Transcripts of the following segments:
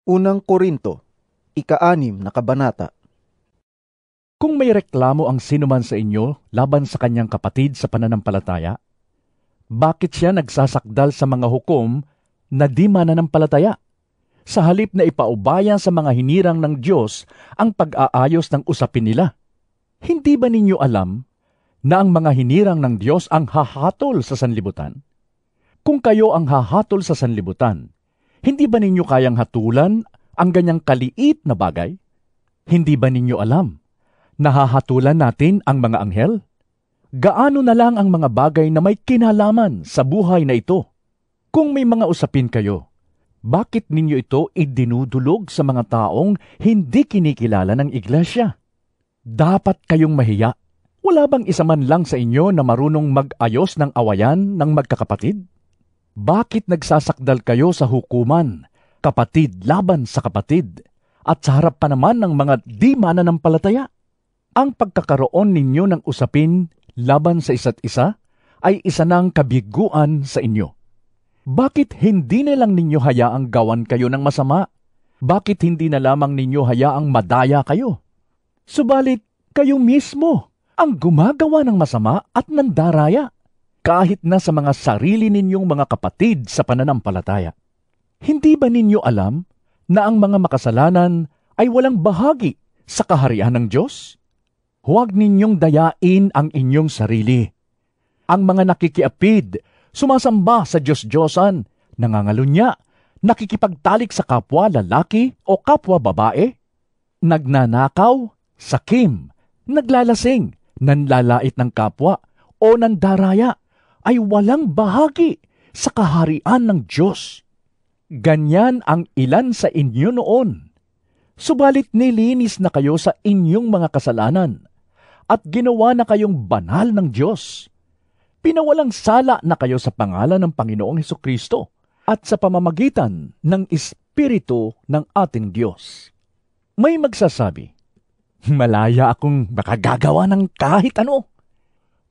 Unang Korinto, ika-6 na kabanata. Kung may reklamo ang sinuman sa inyo laban sa kanyang kapatid sa pananampalataya, bakit siya nagsasakdal sa mga hukom na di mananampalataya? Sa halip na ipaubaya sa mga hinirang ng Diyos ang pag-aayos ng usapin nila. Hindi ba ninyo alam na ang mga hinirang ng Diyos ang hahatol sa sanlibutan? Kung kayo ang hahatol sa sanlibutan, hindi ba ninyo kayang hatulan ang ganyang kaliit na bagay? Hindi ba ninyo alam na hahatulan natin ang mga anghel? Gaano na lang ang mga bagay na may kinalaman sa buhay na ito? Kung may mga usapin kayo, bakit ninyo ito idinudulog sa mga taong hindi kinikilala ng iglesia? Dapat kayong mahiya. Wala bang isa man lang sa inyo na marunong mag-ayos ng awayan ng magkakapatid? Bakit nagsasakdal kayo sa hukuman, kapatid laban sa kapatid, at sa harap pa naman ng mga di mananampalataya? Ang pagkakaroon ninyo ng usapin laban sa isa't isa ay isa ng kabiguan sa inyo. Bakit hindi na lang ninyo hayaang gawan kayo ng masama? Bakit hindi na lamang ninyo hayaang madaya kayo? Subalit, kayo mismo ang gumagawa ng masama at nandaraya, kahit na sa mga sarili ninyong mga kapatid sa pananampalataya. Hindi ba ninyo alam na ang mga makasalanan ay walang bahagi sa kaharian ng Diyos? Huwag ninyong dayain ang inyong sarili. Ang mga nakikiapid, sumasamba sa Diyos-Diyosan, nangangalunya, nakikipagtalik sa kapwa lalaki o kapwa babae, nagnanakaw, sakim, naglalasing, nanlalait ng kapwa, o nandaraya, ay walang bahagi sa kaharian ng Diyos. Ganyan ang ilan sa inyo noon. Subalit nilinis na kayo sa inyong mga kasalanan at ginawa na kayong banal ng Diyos. Pinawalang sala na kayo sa pangalan ng Panginoong Hesukristo at sa pamamagitan ng Espiritu ng ating Diyos. May magsasabi, malaya akong makagagawa ng kahit ano.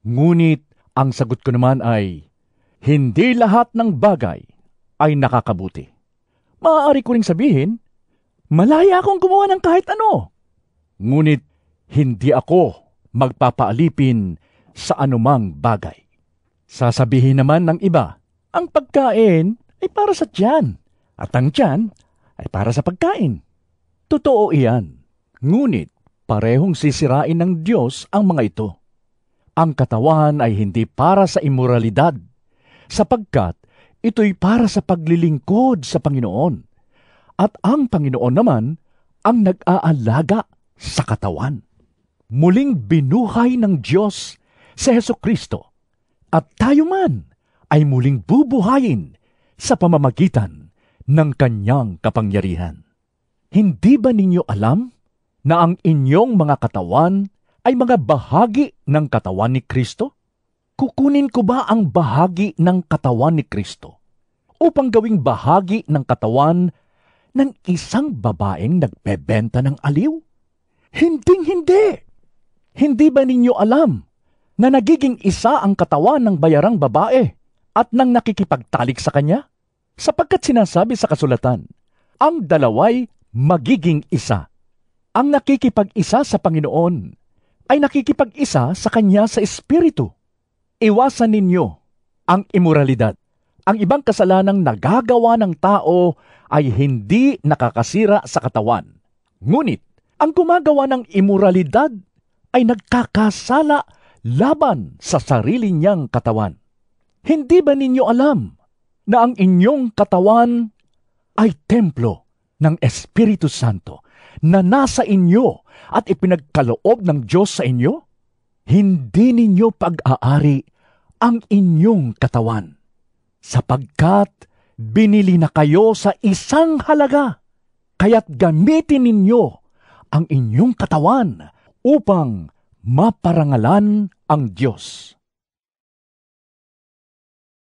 Ngunit ang sagot ko naman ay, hindi lahat ng bagay ay nakakabuti. Maaari ko ring sabihin, malaya akong gumawa ng kahit ano. Ngunit hindi ako magpapaalipin sa anumang bagay. Sasabihin naman ng iba, ang pagkain ay para sa tiyan, at ang tiyan ay para sa pagkain. Totoo iyan. Ngunit parehong sisirain ng Diyos ang mga ito. Ang katawan ay hindi para sa imoralidad, sapagkat ito'y para sa paglilingkod sa Panginoon. At ang Panginoon naman ang nag-aalaga sa katawan. Muling binuhay ng Diyos si Hesukristo, at tayo man ay muling bubuhayin sa pamamagitan ng kanyang kapangyarihan. Hindi ba ninyo alam na ang inyong mga katawan ay mga bahagi ng katawan ni Kristo? Kukunin ko ba ang bahagi ng katawan ni Kristo upang gawing bahagi ng katawan ng isang babaeng nagbebenta ng aliw? Hinding-hindi! Hindi ba ninyo alam na nagiging isa ang katawan ng bayarang babae at nang nakikipagtalik sa kanya? Sapagkat sinasabi sa kasulatan, ang dalaway magiging isa. Ang nakikipag-isa sa Panginoon ay nakikipag-isa sa Kanya sa Espiritu. Iwasan ninyo ang imoralidad. Ang ibang kasalanang nagagawa ng tao ay hindi nakakasira sa katawan. Ngunit, ang gumagawa ng imoralidad ay nagkakasala laban sa sarili niyang katawan. Hindi ba ninyo alam na ang inyong katawan ay templo ng Espiritu Santo na nasa inyo at ipinagkaloob ng Diyos sa inyo? Hindi ninyo pag-aari ang inyong katawan, sapagkat binili na kayo sa isang halaga, kaya't gamitin ninyo ang inyong katawan upang maparangalan ang Diyos.